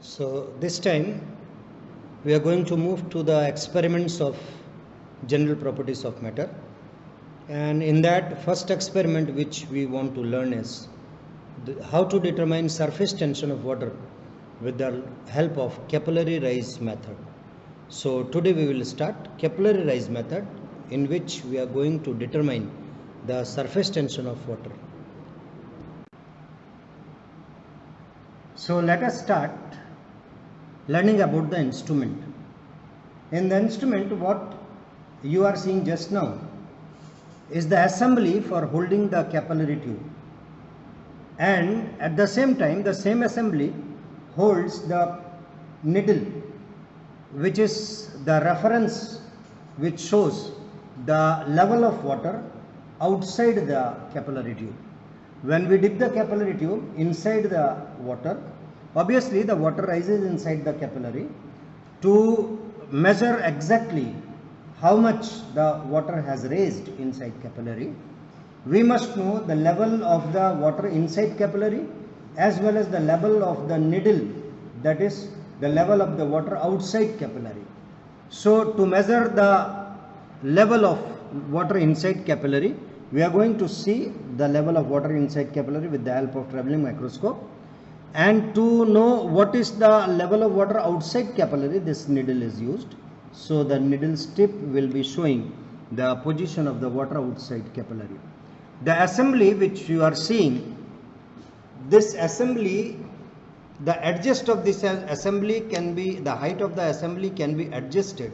So this time we are going to move to the experiments of general properties of matter, and in that first experiment which we want to learn is how to determine surface tension of water with the help of capillary rise method. So today we will start capillary rise method, in which we are going to determine the surface tension of water. So let us start learning about the instrument. In the instrument, what you are seeing just now is the assembly for holding the capillary tube, and at the same time the same assembly holds the needle, which is the reference which shows the level of water outside the capillary tube. When we dip the capillary tube inside the water, obviously the water rises inside the capillary. To measure exactly how much the water has raised inside capillary, we must know the level of the water inside capillary as well as the level of the needle, that is the level of the water outside capillary. So to measure the level of water inside capillary, we are going to see the level of water inside capillary with the help of travelling microscope, and to know what is the level of water outside capillary, this needle is used. So the needle's tip will be showing the position of the water outside capillary. The assembly which you are seeing, this assembly, the adjust of this assembly can be, the height of the assembly can be adjusted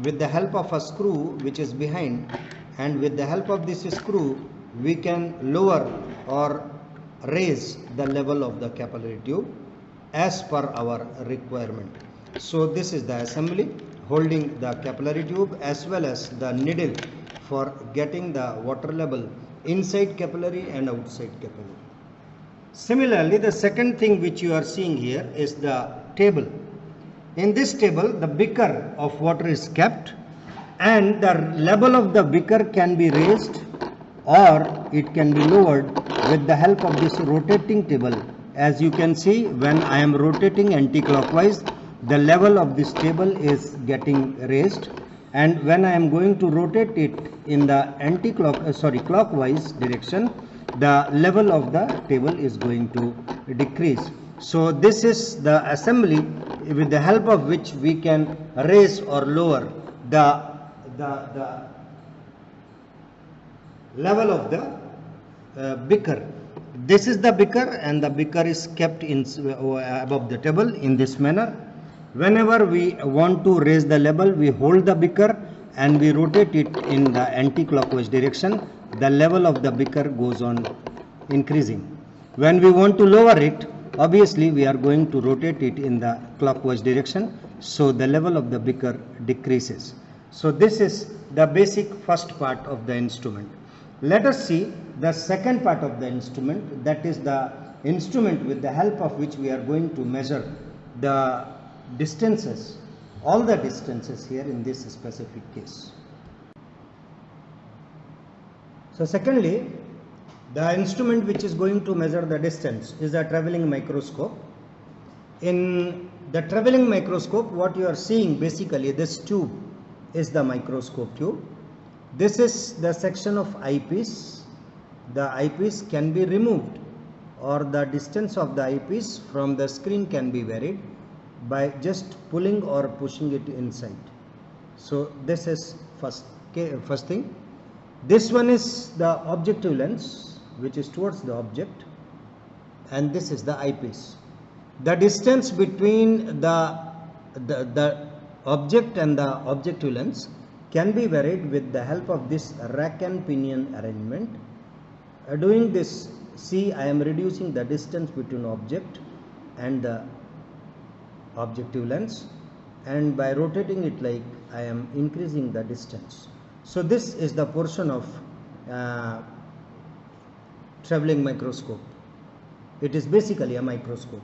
with the help of a screw which is behind, and with the help of this screw we can lower or raise the level of the capillary tube as per our requirement. So this is the assembly holding the capillary tube as well as the needle for getting the water level inside capillary and outside capillary. Similarly, the second thing which you are seeing here is the table. In this table, the beaker of water is kept, and the level of the beaker can be raised or it can be lowered with the help of this rotating table. As you can see, when I am rotating anti-clockwise, the level of this table is getting raised, and when I am going to rotate it in the clockwise direction, the level of the table is going to decrease. So this is the assembly with the help of which we can raise or lower the level of the beaker. This is the beaker, and the beaker is kept in above the table in this manner. Whenever we want to raise the level, we hold the beaker and we rotate it in the anti-clockwise direction. The level of the beaker goes on increasing. When we want to lower it, obviously we are going to rotate it in the clockwise direction, so the level of the beaker decreases. So this is the basic first part of the instrument. Let us see the second part of the instrument, that is the instrument with the help of which we are going to measure the distances, all the distances here in this specific case. So secondly, the instrument which is going to measure the distance is a travelling microscope. In the travelling microscope, what you are seeing, basically this tube is the microscope tube. This is the section of eyepiece. The eyepiece can be removed, or the distance of the eyepiece from the screen can be varied by just pulling or pushing it inside. So this is first thing. This one is the objective lens, which is towards the object, and this is the eyepiece. The distance between the object and the objective lens can be varied with the help of this rack and pinion arrangement. Doing this, see, I am reducing the distance between object and the objective lens, and by rotating it like, I am increasing the distance. So this is the portion of travelling microscope. It is basically a microscope.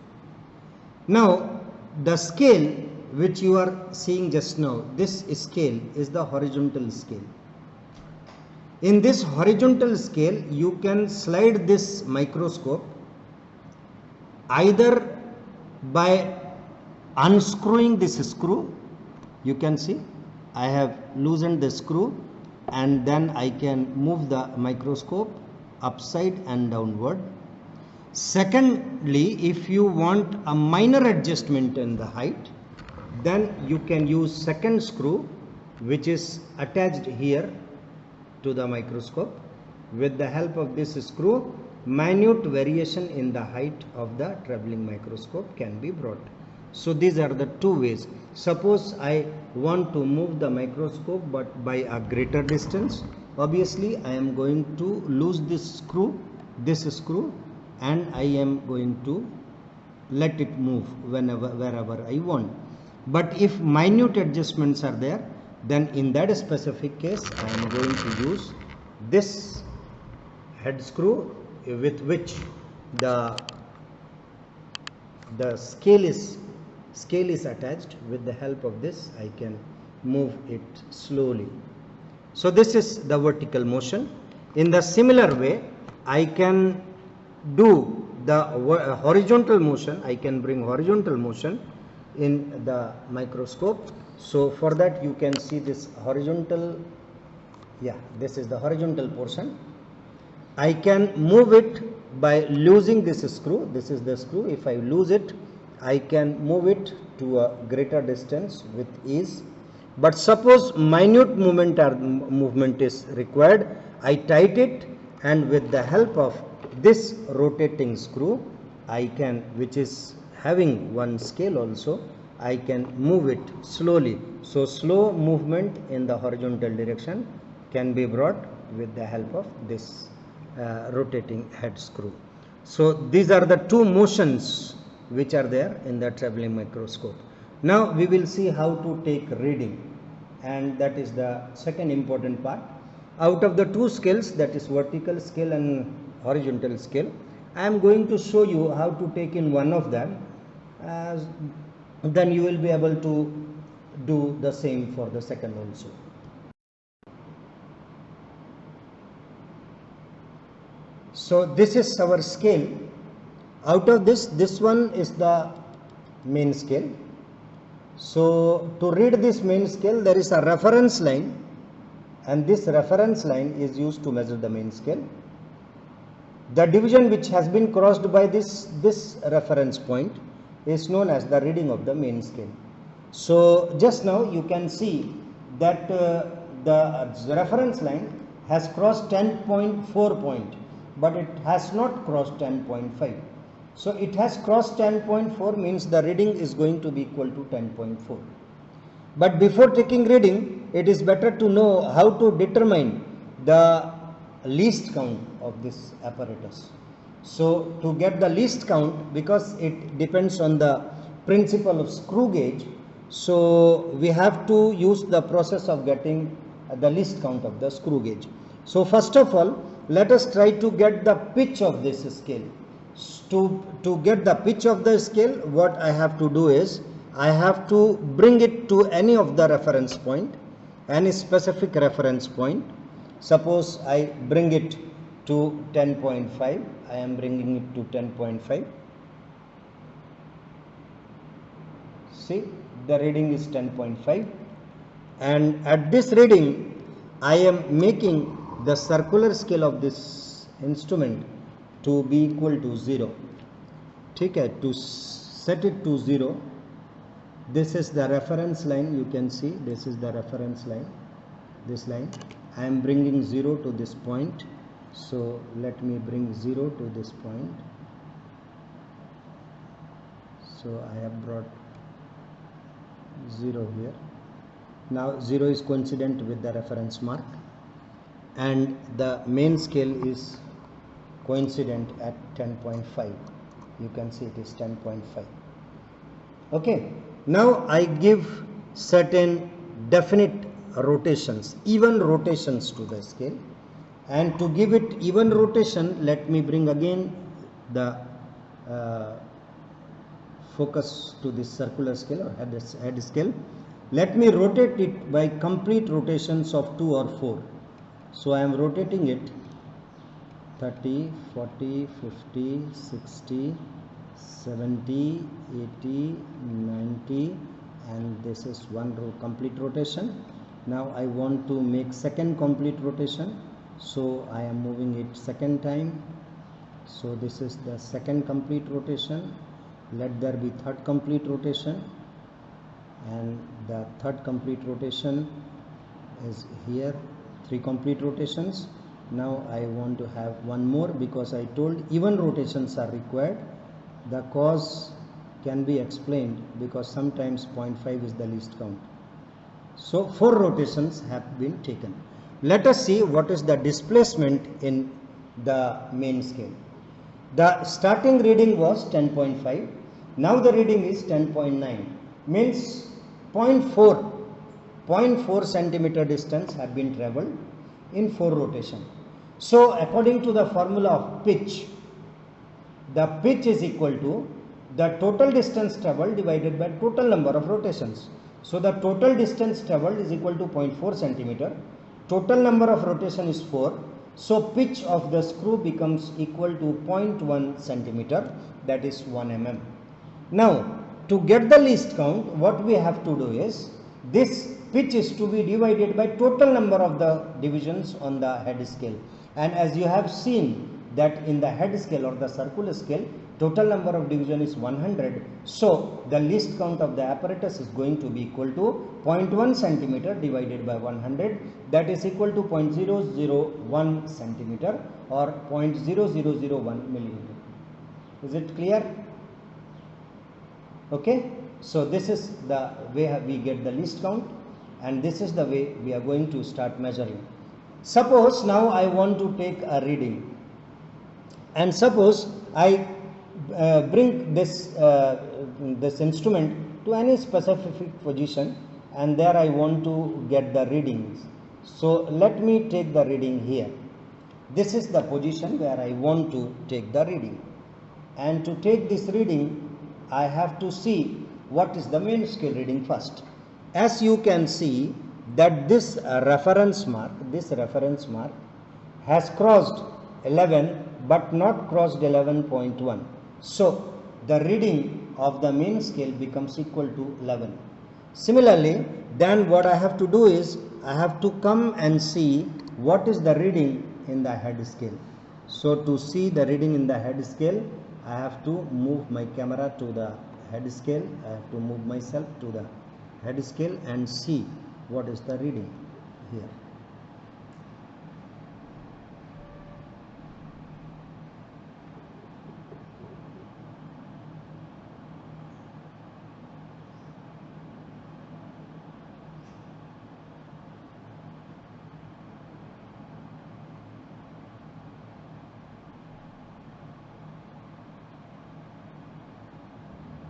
Now the scale which you are seeing just now, this scale is the horizontal scale. In this horizontal scale, you can slide this microscope either by unscrewing this screw. You can see I have loosened the screw, and then I can move the microscope upside and downward. Secondly, if you want a minor adjustment in the height, then you can use second screw, which is attached here to the microscope. With the help of this screw, minute variation in the height of the traveling microscope can be brought. So these are the two ways. Suppose I want to move the microscope but by a greater distance, obviously I am going to lose this screw, and I am going to let it move wherever I want. But if minute adjustments are there, then in that specific case I am going to use this head screw, with which the scale is attached. With the help of this I can move it slowly. So this is the vertical motion. In the similar way, I can do the horizontal motion. I can bring horizontal motion in the microscope. So for that you can see this horizontal, this is the horizontal portion. I can move it by losing this screw. This is the screw. If I lose it, I can move it to a greater distance with ease. But suppose minute movement is required, I tighten it, and with the help of this rotating screw, I can, which is having one scale also, I can move it slowly. So slow movement in the horizontal direction can be brought with the help of this rotating head screw. So these are the two motions which are there in the traveling microscope. Now we will see how to take reading, and that is the second important part. Out of the two scales, that is vertical scale and horizontal scale, I am going to show you how to take in one of them. Then you will be able to do the same for the second also. So this is our scale. Out of this one is the main scale. So to read this main scale, there is a reference line, and this reference line is used to measure the main scale. The division which has been crossed by this reference point is known as the reading of the main scale. So just now you can see that the reference line has crossed 10.4 point, but it has not crossed 10.5. So it has crossed 10.4, means the reading is going to be equal to 10.4. But before taking reading, it is better to know how to determine the least count of this apparatus. So to get the least count, because it depends on the principle of screw gauge, so we have to use the process of getting the least count of the screw gauge. So first of all, let us try to get the pitch of this scale. To get the pitch of the scale, what I have to do is, I have to bring it to any of the reference point, any specific reference point. Suppose I bring it to 10.5, I am bringing it to 10.5. See, the reading is 10.5, and at this reading I am making the circular scale of this instrument to be equal to 0. Okay, to set it to 0, this is the reference line. You can see this is the reference line, this line. I am bringing 0 to this point. So let me bring 0 to this point. So I have brought 0 here. Now 0 is coincident with the reference mark, and the main scale is coincident at 10.5. You can see it is 10.5. Okay, now I give certain definite rotations, even rotations to the scale, and to give it even rotation, let me bring again the focus to this circular scale or head scale. Let me rotate it by complete rotations of 2 or 4. So I am rotating it 30, 40, 50, 60, 70, 80, 90, and this is one complete rotation. Now I want to make second complete rotation, so I am moving it second time. So this is the second complete rotation. Let there be third complete rotation, and the third complete rotation is here, 3 complete rotations. Now I want to have one more, because I told even rotations are required. The cause can be explained because sometimes 0.5 is the least count. So 4 rotations have been taken. Let us see what is the displacement in the main scale. The starting reading was 10.5. Now the reading is 10.9. Means 0.4 centimeter distance have been travelled in 4 rotation. So according to the formula of pitch, the pitch is equal to the total distance travelled divided by total number of rotations. So the total distance travelled is equal to 0.4 centimeter. Total number of rotation is 4. So pitch of the screw becomes equal to 0.1 centimeter, that is 1 mm. Now to get the least count, what we have to do is, this pitch is to be divided by total number of the divisions on the head scale. And as you have seen that in the head scale or the circular scale, total number of division is 100. So the least count of the apparatus is going to be equal to 0.1 centimeter divided by 100, that is equal to 0.001 centimeter or 0.0001 millimeter. Is it clear? Okay. So this is the way we get the least count, and this is the way we are going to start measuring. Suppose now I want to take a reading, and suppose I bring this instrument to any specific position, and there I want to get the readings. So let me take the reading here. This is the position where I want to take the reading, and to take this reading I have to see what is the main scale reading first. As you can see that this reference mark has crossed 11 but not crossed 11.1. So the reading of the main scale becomes equal to 11. Similarly, then what I have to do is, I have to come and see what is the reading in the head scale. So to see the reading in the head scale, I have to move my camera to the head scale. I have to move myself to the head scale and see what is the reading here.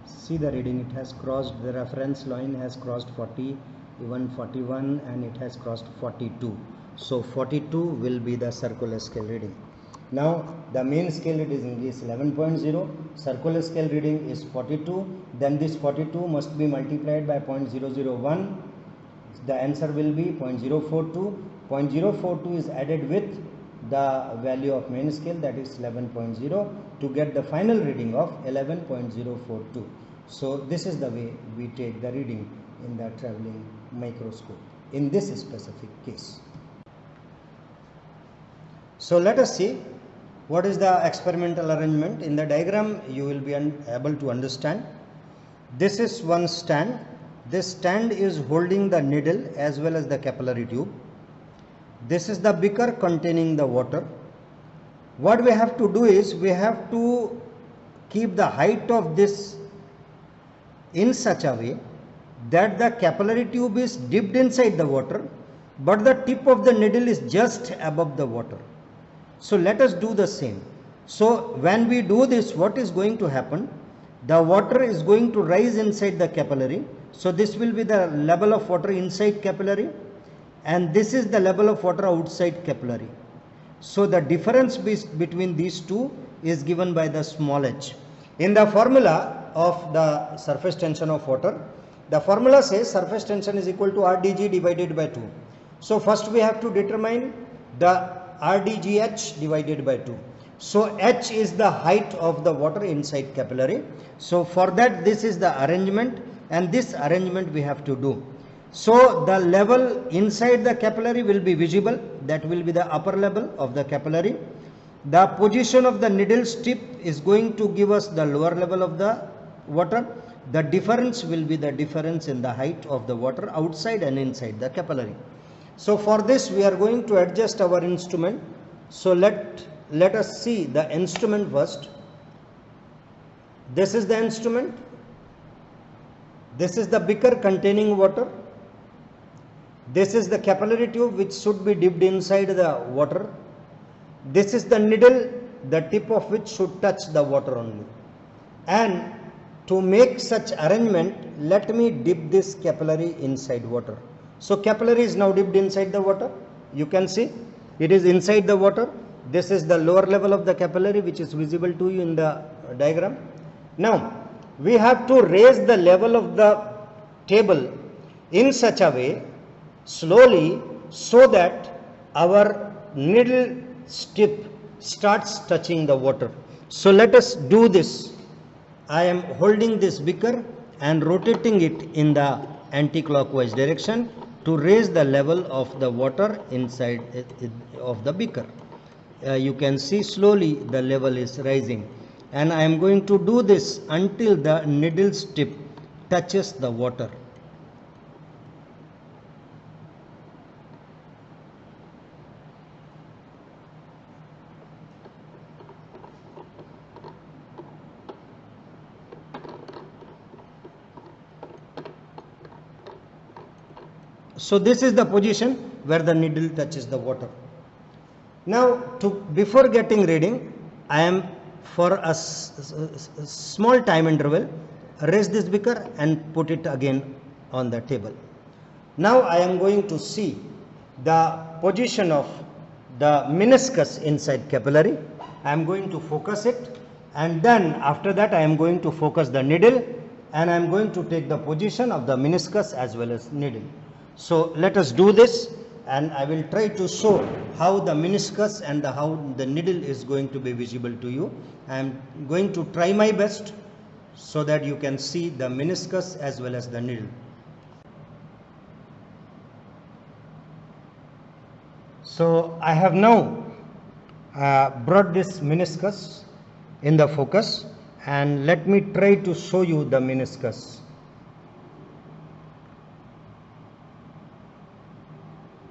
See the reading, it has crossed, the reference line has crossed 40, even 41, and it has crossed 42. So 42 will be the circular scale reading. Now the main scale reading is 11.0, circular scale reading is 42, then this 42 must be multiplied by 0.001, the answer will be 0.042. 0.042 is added with the value of main scale, that is 11.0, to get the final reading of 11.042. So this is the way we take the reading in the travelling microscope in this specific case. So let us see what is the experimental arrangement. In the diagram you will be able to understand. This is one stand. This stand is holding the needle as well as the capillary tube. This is the beaker containing the water. What we have to do is, we have to keep the height of this in such a way that the capillary tube is dipped inside the water, but the tip of the needle is just above the water. So let us do the same. So when we do this, what is going to happen? The water is going to rise inside the capillary. So this will be the level of water inside capillary, and this is the level of water outside capillary. So the difference between these two is given by the small h. In the formula of the surface tension of water, the formula says surface tension is equal to RdG divided by 2. So first we have to determine the RdGh divided by 2. So H is the height of the water inside capillary. So for that, this is the arrangement, and this arrangement we have to do. So the level inside the capillary will be visible. That will be the upper level of the capillary. The position of the needle's tip is going to give us the lower level of the water. The difference will be the difference in the height of the water outside and inside the capillary. So for this, we are going to adjust our instrument. So let us see the instrument first. This is the instrument. This is the beaker containing water. This is the capillary tube which should be dipped inside the water. This is the needle, the tip of which should touch the water only. And to make such arrangement, let me dip this capillary inside water. So capillary is now dipped inside the water. You can see it is inside the water. This is the lower level of the capillary which is visible to you in the diagram. Now we have to raise the level of the table in such a way slowly so that our needle tip starts touching the water. So let us do this. I am holding this beaker and rotating it in the anti-clockwise direction to raise the level of the water inside of the beaker. You can see slowly the level is rising, and I am going to do this until the needle's tip touches the water. So this is the position where the needle touches the water. Now before getting reading, I am for a small time interval raise this beaker and put it again on the table. Now I am going to see the position of the meniscus inside capillary. I am going to focus it, and then after that I am going to focus the needle, and I am going to take the position of the meniscus as well as needle. So let us do this, and I will try to show how the meniscus and how the needle is going to be visible to you. I am going to try my best so that you can see the meniscus as well as the needle. So I have now brought this meniscus in the focus, and let me try to show you the meniscus.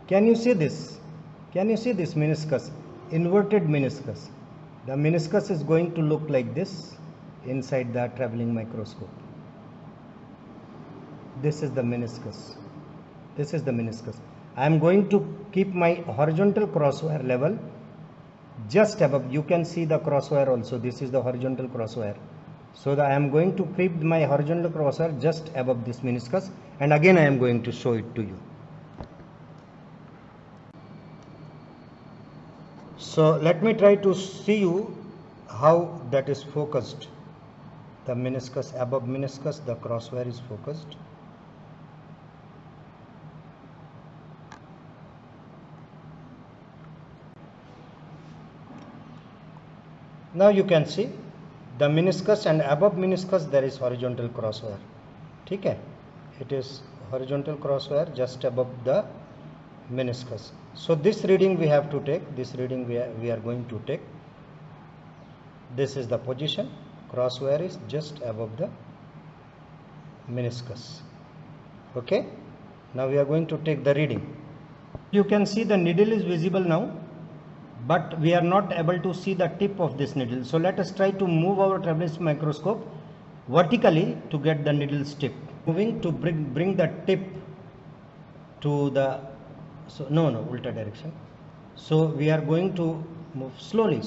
Can you see this? Can you see this meniscus? Inverted meniscus. The meniscus is going to look like this inside the traveling microscope. This is the meniscus. This is the meniscus. I am going to keep my horizontal crosswire level just above. You can see the crosswire also. This is the horizontal crosswire. So I am going to keep my horizontal crosswire just above this meniscus, and again I am going to show it to you. So let me try to see you how that is focused. The meniscus, above meniscus, the crosswire is focused. Now you can see the meniscus, and above meniscus there is horizontal crosswire. Okay? It is horizontal crosswire just above the meniscus. So this reading we have to take, this reading we are going to take. This is the position, crosswire is just above the meniscus. Okay, now we are going to take the reading. You can see the needle is visible now, but we are not able to see the tip of this needle. So let us try to move our traveling microscope vertically to get the needle's tip. Moving to bring the tip to the ulta direction. So we are going to move slowly.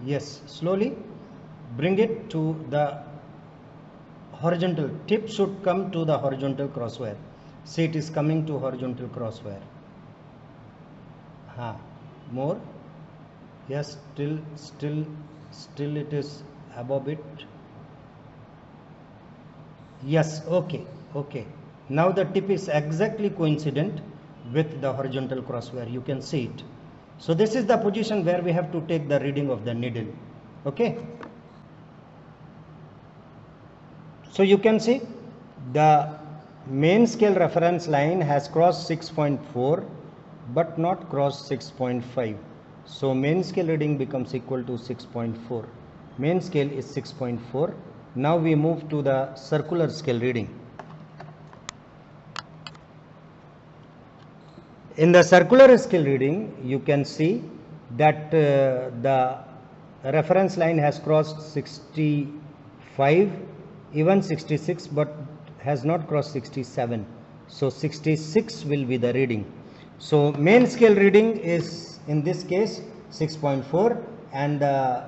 Yes, slowly bring it to the horizontal. Tip should come to the horizontal crosswire. See, it is coming to horizontal crosswire. More. Yes, still it is above it. Yes, okay. Now the tip is exactly coincident with the horizontal crosswire. You can see it. So this is the position where we have to take the reading of the needle. Okay. So you can see the main scale reference line has crossed 6.4 but not crossed 6.5. So main scale reading becomes equal to 6.4. Main scale is 6.4. Now we move to the circular scale reading. In the circular scale reading, you can see that the reference line has crossed 65, even 66, but has not crossed 67. So 66 will be the reading. So main scale reading is in this case 6.4 and the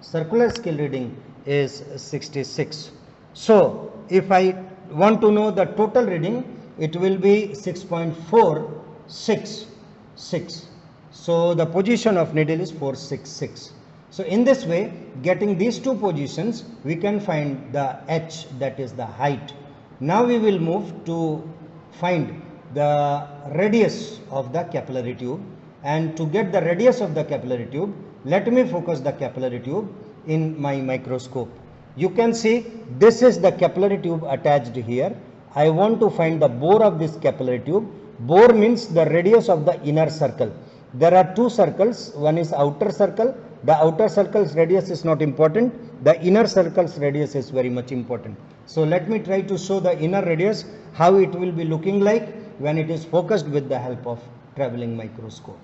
circular scale reading is 66. So if I want to know the total reading, it will be 6.466. So the position of needle is 466. So in this way, getting these two positions, we can find the h, that is the height. Now we will move to find the radius of the capillary tube, and to get the radius of the capillary tube, let me focus the capillary tube in my microscope. You can see this is the capillary tube attached here. I want to find the bore of this capillary tube. Bore means the radius of the inner circle. There are two circles, one is outer circle. The outer circle's radius is not important. The inner circle's radius is very much important. So let me try to show the inner radius, how it will be looking like when it is focused with the help of traveling microscope.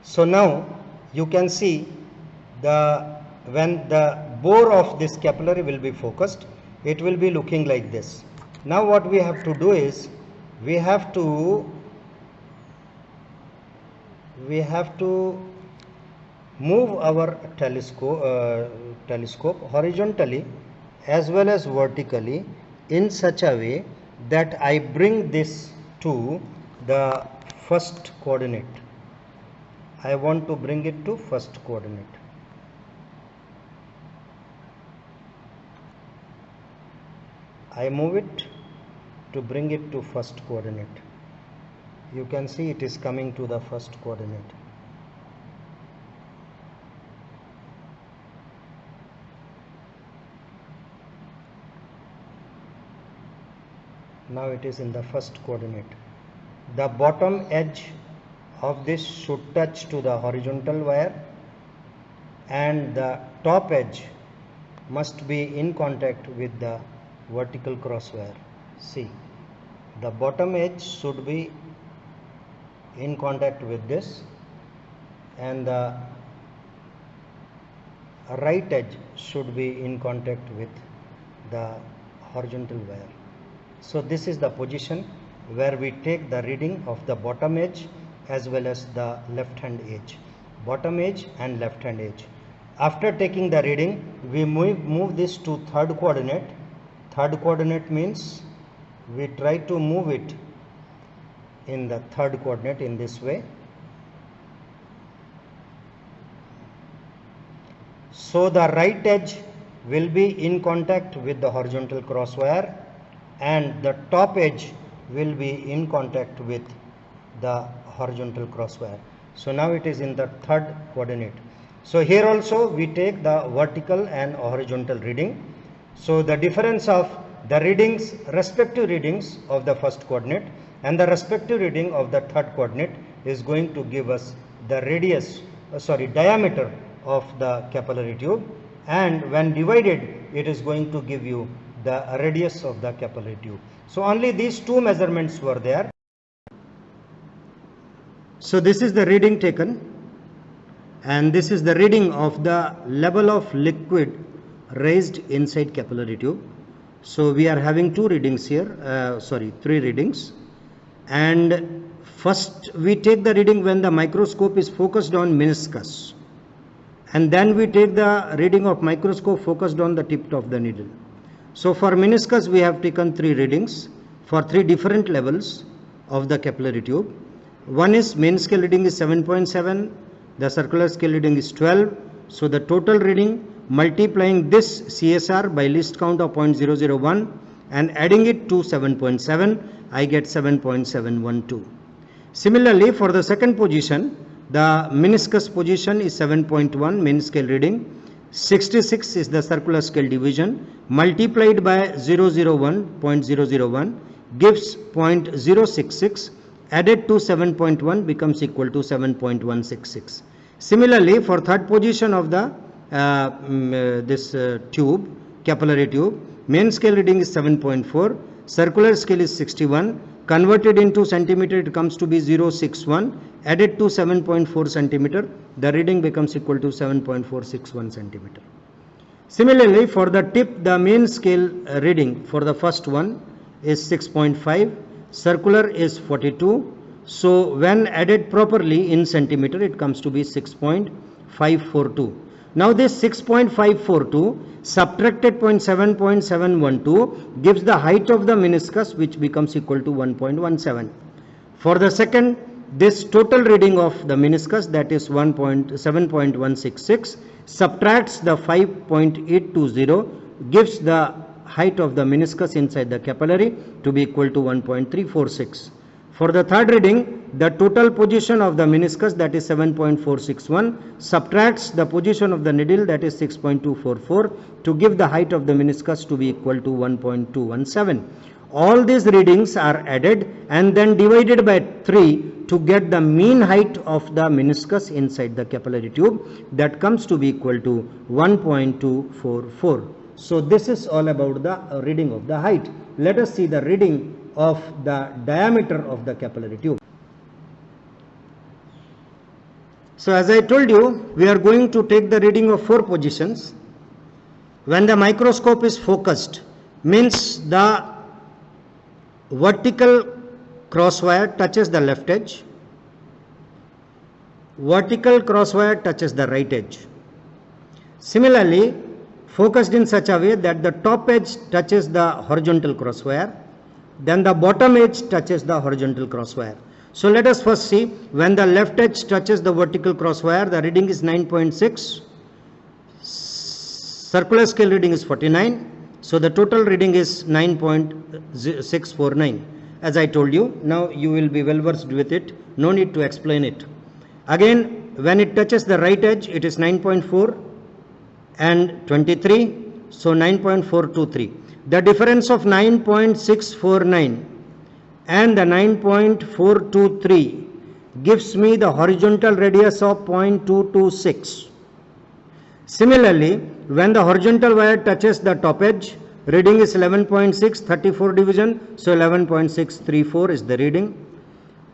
So now you can see when the bore of this capillary will be focused, it will be looking like this. Now what we have to do is, we have to move our telescope horizontally as well as vertically in such a way that I bring this to the first coordinate. I want to bring it to first coordinate. I move it to bring it to first coordinate. You can see it is coming to the first coordinate. Now it is in the first coordinate. The bottom edge of this should touch to the horizontal wire, and the top edge must be in contact with the vertical cross wire. See, the bottom edge should be in contact with this, and the right edge should be in contact with the horizontal wire. So this is the position where we take the reading of the bottom edge as well as the left hand edge, bottom edge and left hand edge. After taking the reading, we move this to third coordinate. Third coordinate means we try to move it in the third coordinate in this way. So the right edge will be in contact with the horizontal cross wire, and the top edge will be in contact with the horizontal cross wire. So now it is in the third coordinate. So here also we take the vertical and horizontal reading. So the difference of the readings, respective readings of the first coordinate and the respective reading of the third coordinate is going to give us the diameter of the capillary tube, and when divided it is going to give you the radius of the capillary tube. So only these two measurements were there. So this is the reading taken, and this is the reading of the level of liquid raised inside capillary tube. So we are having two readings here, three readings. And first we take the reading when the microscope is focused on meniscus, and then we take the reading of microscope focused on the tip of the needle. So for meniscus we have taken three readings for three different levels of the capillary tube. One is main scale reading is 7.7, the circular scale reading is 12. So the total reading, multiplying this CSR by least count of 0.001 and adding it to 7.7, I get 7.712. Similarly, for the second position, the meniscus position is 7.1 main scale reading, 66 is the circular scale division, multiplied by 001.001 gives 0.066, added to 7.1 becomes equal to 7.166. Similarly, for third position of the tube, capillary tube, main scale reading is 7.4, circular scale is 61, converted into centimeter it comes to be 061, added to 7.4 centimeter, the reading becomes equal to 7.461 centimeter. Similarly, for the tip, the main scale reading for the first one is 6.5, circular is 42, so when added properly in centimeter it comes to be 6.542. Now this 6.542 subtracted 0.712 gives the height of the meniscus, which becomes equal to 1.17. For the second, this total reading of the meniscus, that is 7.166, subtracts the 5.820 gives the height of the meniscus inside the capillary to be equal to 1.346. For the third reading, the total position of the meniscus, that is 7.461, subtracts the position of the needle, that is 6.244, to give the height of the meniscus to be equal to 1.217. All these readings are added and then divided by 3 to get the mean height of the meniscus inside the capillary tube, that comes to be equal to 1.244. So this is all about the reading of the height. Let us see the reading of the diameter of the capillary tube. So as I told you, we are going to take the reading of 4 positions. When the microscope is focused, means the vertical crosswire touches the left edge, vertical crosswire touches the right edge. Similarly, focused in such a way that the top edge touches the horizontal crosswire, then the bottom edge touches the horizontal crosswire. So let us first see, when the left edge touches the vertical crosswire, the reading is 9.6, circular scale reading is 49, so the total reading is 9.649. As I told you, now you will be well versed with it, no need to explain it. Again, when it touches the right edge, it is 9.4 and 23, so 9.423. The difference of 9.649 and the 9.423 gives me the horizontal radius of 0.226. Similarly, when the horizontal wire touches the top edge, reading is 11.6, 34 division, so 11.634 is the reading.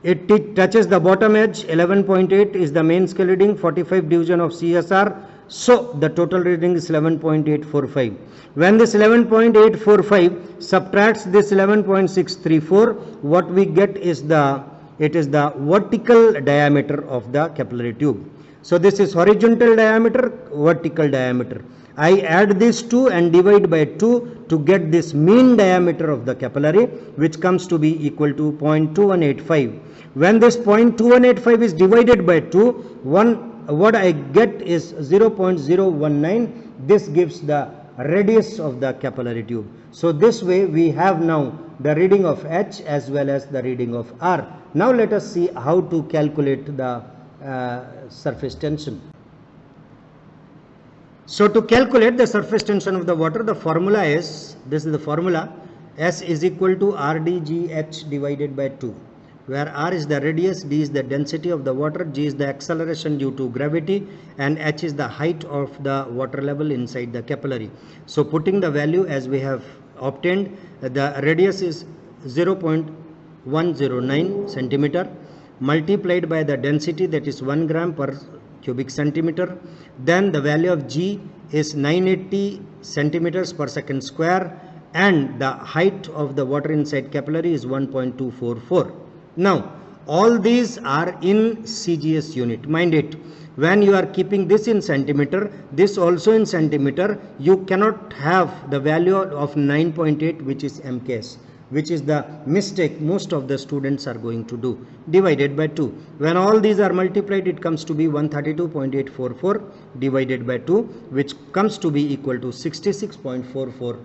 It touches the bottom edge, 11.8 is the main scale reading, 45 division of CSR, so the total reading is 11.845. When this 11.845 subtracts this 11.634, what we get is the vertical diameter of the capillary tube. So this is horizontal diameter, vertical diameter. I add these two and divide by 2 to get this mean diameter of the capillary, which comes to be equal to 0.2185. When this 0.2185 is divided by 2, what I get is 0.019. This gives the radius of the capillary tube. So this way we have now the reading of H as well as the reading of R. Now let us see how to calculate the surface tension. So to calculate the surface tension of the water, the formula is, this is the formula, S is equal to RdGH divided by 2, where R is the radius, D is the density of the water, G is the acceleration due to gravity, and H is the height of the water level inside the capillary. So putting the value as we have obtained, the radius is 0.109 centimeter multiplied by the density, that is 1 gram per cubic centimeter. Then the value of G is 980 centimeters per second square, and the height of the water inside capillary is 1.244. Now all these are in CGS unit. Mind it, when you are keeping this in centimeter, this also in centimeter, you cannot have the value of 9.8 which is MKS. which is the mistake most of the students are going to do, divided by 2. When all these are multiplied, it comes to be 132.844 divided by 2, which comes to be equal to 66.44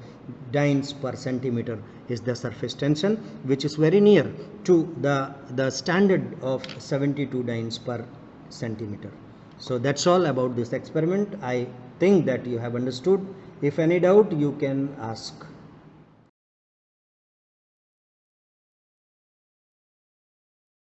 dynes per centimeter is the surface tension, which is very near to the standard of 72 dynes per centimeter. So that's all about this experiment. I think that you have understood. If any doubt, you can ask.